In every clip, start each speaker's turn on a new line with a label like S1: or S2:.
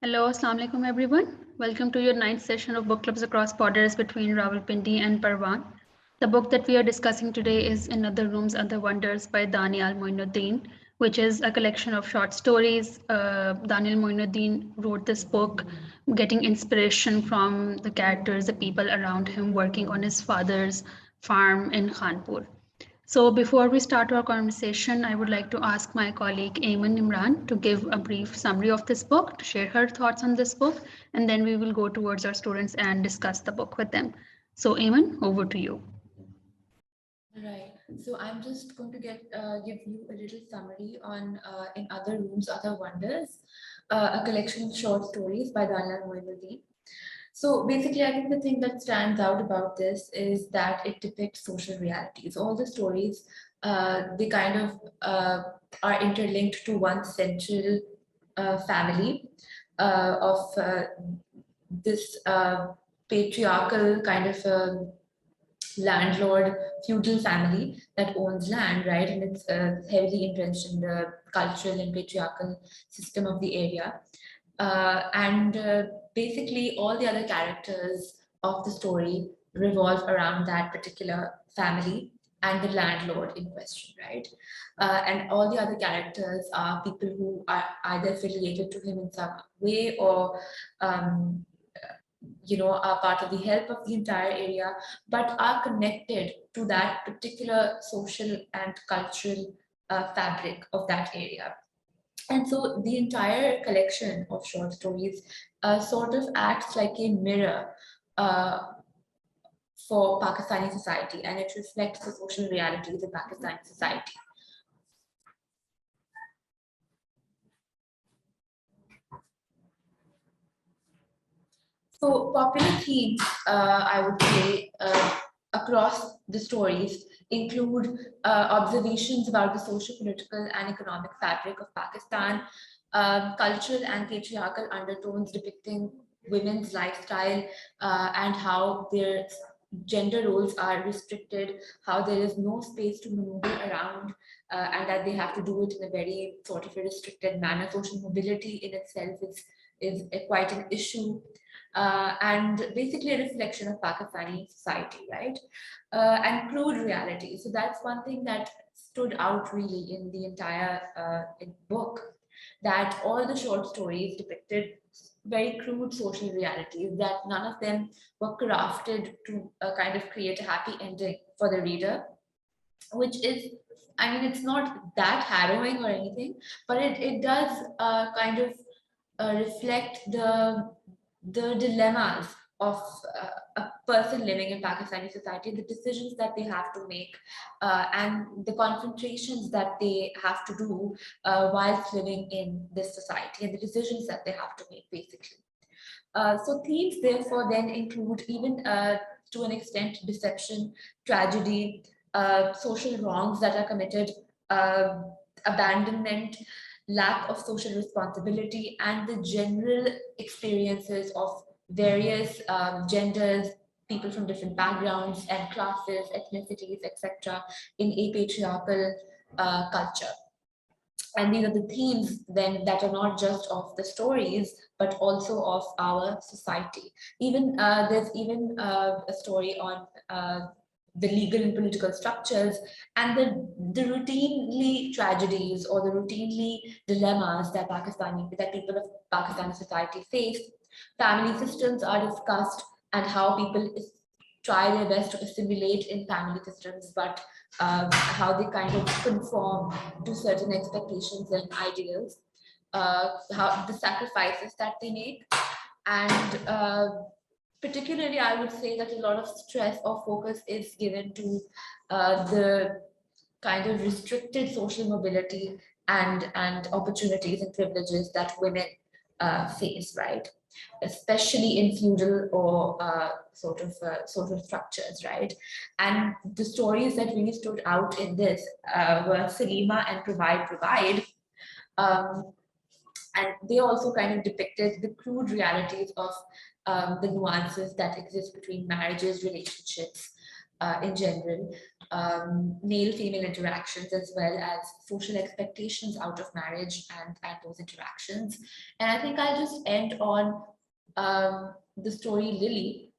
S1: Hello, Assalamu alaikum everyone. Welcome to your ninth session of Book Clubs Across Borders between Rawalpindi and Parwan. The book that we are discussing today is In Other Rooms, Other Wonders by Daniel Moinuddin, which is a collection of short stories. Daniel Moinuddin wrote this book getting inspiration from the characters, the people around him working on his father's farm in Khanpur. So before we start our conversation, I would like to ask my colleague Ayman Imran to give a brief summary of this book, to share her thoughts on this book, and then we will go towards our students and discuss the book with them. So Ayman, over to you.
S2: Right. So I'm just going to give you a little summary on In Other Rooms, Other Wonders, a collection of short stories by Daniel Moinuddin. So basically, I think the thing that stands out about this is that it depicts social realities. All the stories, they kind of are interlinked to one central family of this patriarchal kind of landlord feudal family that owns land, right? And it's heavily entrenched in the cultural and patriarchal system of the area. And basically, all the other characters of the story revolve around that particular family and the landlord in question, right? And all the other characters are people who are either affiliated to him in some way or um, are part of the help of the entire area, but are connected to that particular social and cultural fabric of that area. And so the entire collection of short stories sort of acts like a mirror uh, for Pakistani society, and it reflects the social realities of Pakistani society. So popular themes, I would say, across the stories include observations about the social, political, and economic fabric of Pakistan, cultural and patriarchal undertones depicting women's lifestyle and how their gender roles are restricted, how there is no space to maneuver around, and that they have to do it in a very sort of a restricted manner. Social mobility in itself is quite an issue and basically a reflection of Pakistani society, right? And crude reality. So that's one thing that stood out really in the entire book, that all the short stories depicted very crude social realities, that none of them were crafted to kind of create a happy ending for the reader, which is, I mean, it's not that harrowing or anything, but it does kind of reflect the dilemmas of a person living in Pakistani society, the decisions that they have to make, and the confrontations that they have to do whilst living in this society, and the decisions that they have to make, basically. So themes, therefore, then include even to an extent deception, tragedy, social wrongs that are committed, abandonment, lack of social responsibility, and the general experiences of various genders, people from different backgrounds and classes, ethnicities, etc., in a patriarchal culture. And these are the themes then that are not just of the stories, but also of our society. Even there's even a story on the legal and political structures and the routinely tragedies or the routinely dilemmas that people of Pakistani society face. Family systems are discussed and how people try their best to assimilate in family systems, but how they kind of conform to certain expectations and ideals, how the sacrifices that they make, and particularly, I would say that a lot of stress or focus is given to the kind of restricted social mobility and opportunities and privileges that women face, right? Especially in feudal or sort of social structures, right? And the stories that really stood out in this were Salima and Provide. Um, and they also kind of depicted the crude realities of the nuances that exist between marriages, relationships in general, male-female interactions as well as social expectations out of marriage and those interactions. And I think I'll just end on the story Lily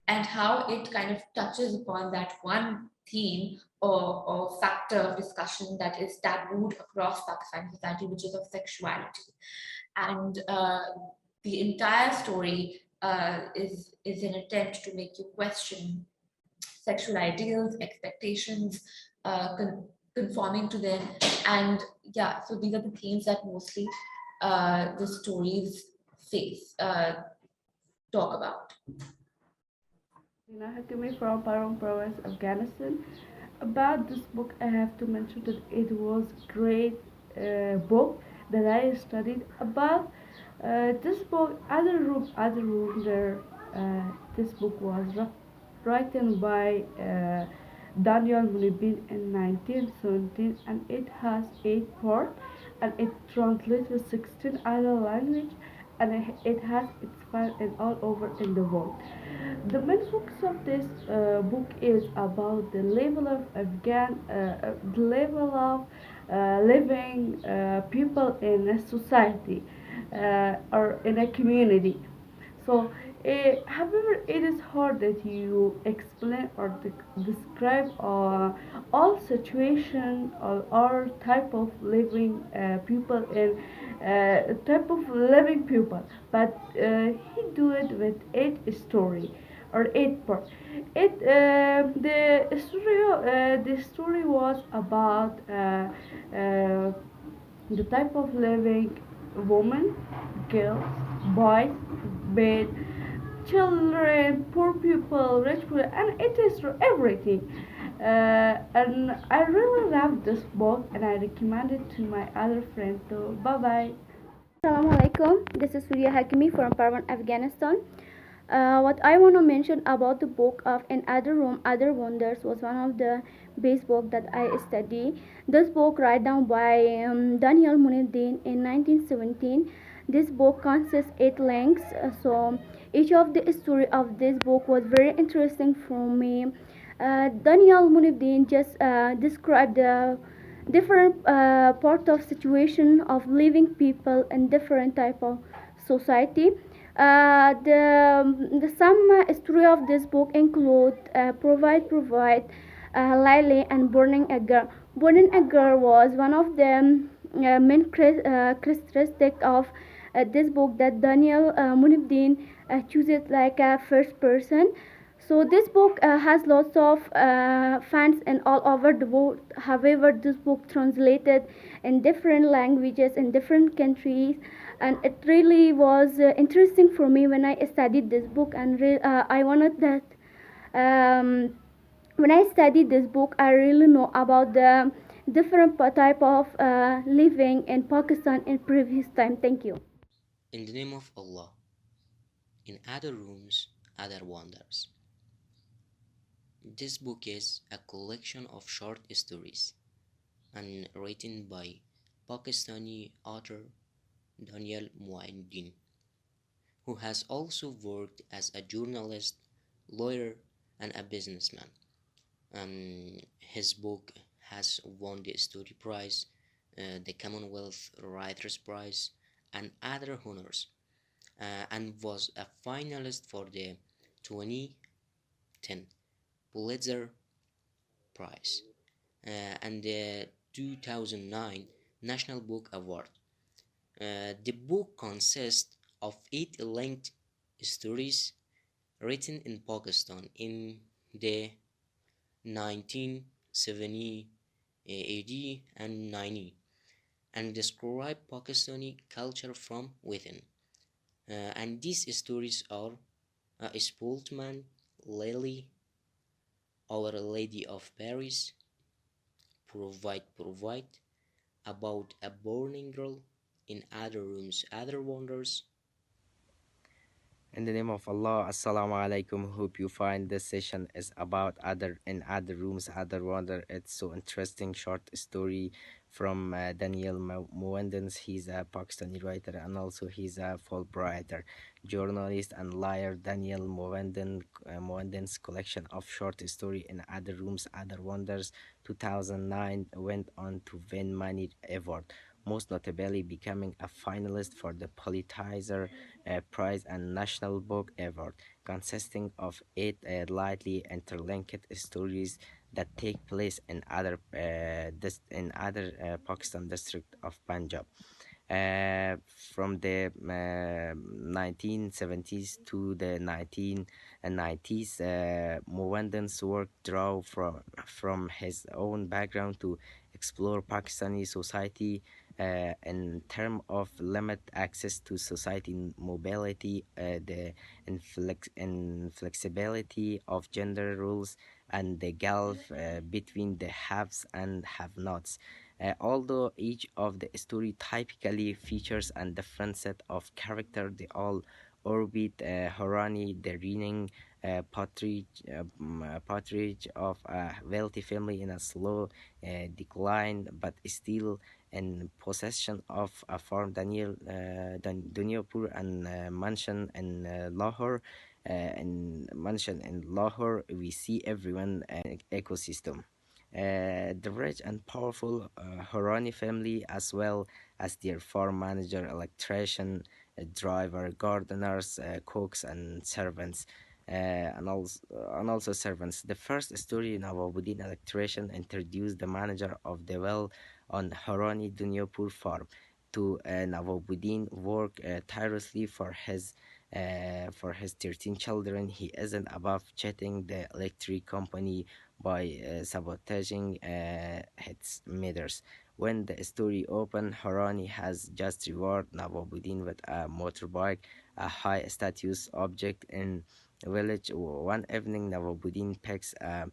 S2: and how it kind of touches upon that one theme or factor of discussion that is tabooed across Pakistani society, which is of sexuality. And the entire story is an attempt to make you question sexual ideals, expectations, conforming to them. And yeah, so these are the themes that mostly the stories face, talk about.
S3: Hakimi from Parwan province, Afghanistan. About this book, I have to mention that it was great book that I studied about. This book, other room there. This book was written by Daniel Munibin in 1917, and it has 8 parts, and it translates with 16 other language, and it has its file in all over in the world. The main focus of this book is about the level of the level of living people in a society or in a community. So, however, it is hard that you explain or describe all situation or all type of living people in type of living people, but he do it with 8 story or 8 part. The story was about the type of living woman, girls, boys, men, children, poor people, rich people, and it is for everything. And I really love this book, and I recommend it to my other friends. So bye bye.
S4: Assalamualaikum. This is Surya Hakimi from Parwan, Afghanistan. What I want to mention about the book of An Other Room, Other Wonders was one of the best book that I study. This book written down by Daniel Munuddin in 1917. This book consists 8 lengths. So each of the story of this book was very interesting for me. Daniel Munuddin just described the different part of situation of living people in different type of society. The some story of this book include provide Lily and burning a girl. Burning a girl was one of the main characteristic of this book that Daniel Munibdin chooses like a first person. So this book has lots of fans in all over the world. However, this book translated in different languages in different countries, and it really was interesting for me when I studied this book. And I wanted that when I studied this book, I really know about the different type of living in Pakistan in previous time. Thank you.
S5: In the name of Allah, in other rooms, other wonders. This book is a collection of short stories and written by Pakistani author Daniel Muaddin, who has also worked as a journalist, lawyer, and a businessman. His book has won the Story Prize, the Commonwealth Writers Prize, and other honors, and was a finalist for the 2010 Pulitzer Prize and the 2009 National Book Award. The book consists of 8 length stories written in Pakistan in the 1970 AD and 90 and describe Pakistani culture from within. And these stories are Spoltman, Lily, Our Lady of Paris, Provide, About a Burning Girl, In Other Rooms, Other Wonders.
S6: In the name of Allah, Assalamu alaikum. Hope you find this session is about other in other rooms, other wonder. It's so interesting short story from Daniel Muwandens. He's a Pakistani writer and also he's a Fulbrighter journalist and liar. Daniel Muwanden's collection of short story in Other Rooms, Other Wonders 2009 went on to win many awards, most notably becoming a finalist for the Pulitzer Prize and National Book Award, consisting of eight lightly interlinked stories that take place in other Pakistan district of Punjab. From the 1970s to the 1990s, Muwanden's work drew from his own background to explore Pakistani society in terms of limit access to society mobility, the inflexibility of gender rules, and the gulf between the haves and have-nots. Although each of the story typically features a different set of character, they all orbit Horani, the reigning patronage of a wealthy family in a slow decline, but still in possession of a farm, Duniapur, and mansion in Lahore. We see everyone ecosystem. The rich and powerful Horani family, as well as their farm manager, electrician, driver, gardeners, cooks, and servants. And also servants. The first story in Nawabuddin electrician introduced the manager of the well on Horani Dunyapur farm to Nawabuddin work tirelessly for his 13 children. He isn't above cheating the electric company by sabotaging its meters. When the story opens, Harani has just rewarded Nawabuddin with a motorbike, a high status object in the village. One evening, Nawabuddin picks a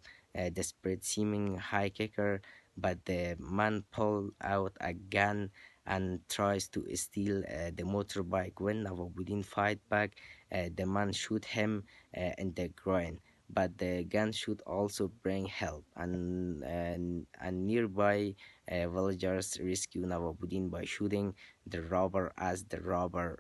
S6: desperate seeming high kicker, but the man pulls out a gun and tries to steal the motorbike. When Nawabuddin fight back, the man shoot him in the groin, but the gun should also bring help, and nearby villagers rescue Nawabuddin by shooting the robber. As the robber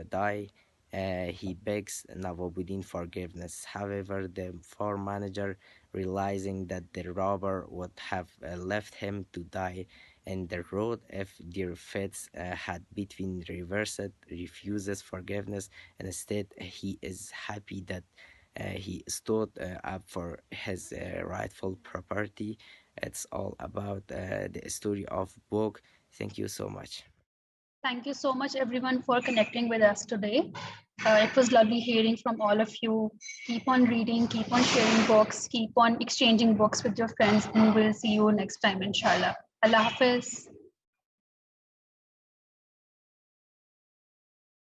S6: die, he begs Nawabuddin forgiveness. However, the farm manager, realizing that the robber would have left him to die in the road if their fates had been reversed, refuses forgiveness, and instead he is happy that he stood up for his rightful property. It's all about the story of book. Thank you so much.
S1: Thank you so much, everyone, for connecting with us today. It was lovely hearing from all of you. Keep on reading, keep on sharing books, keep on exchanging books with your friends, and we'll see you next time, inshallah. Allah Hafiz.